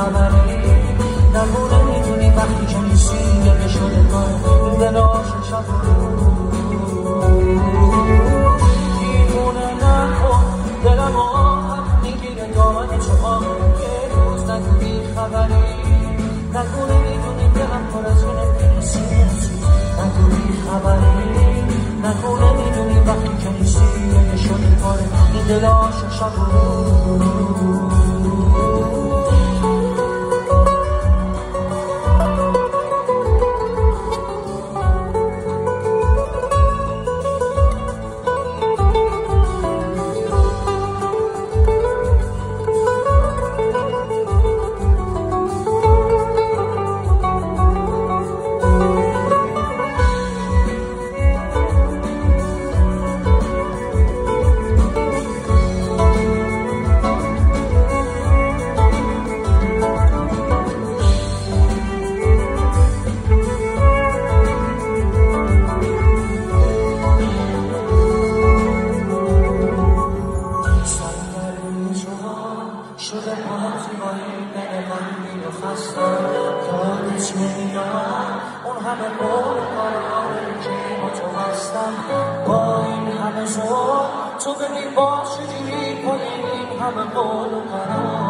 خبری نگو نمیدونی وقتی که نیستی دیگه شده کار این دل عاشق شب دیوونه نکن دلم آخر میگیره دامن چهار یه روز نگو بی خبری نگو نمیدونی دلم پر از اونه میرسی نگو بی خبری نگو نمیدونی وقتی که نیستی دیگه شده کار این دل عاشق شب شده بازی با این دل غمگین و خستم یادت نمیاد اون همه قول کارهایی که با تو هستم با این همه زور تو ببین با چجوری کنی این همه قول و قرار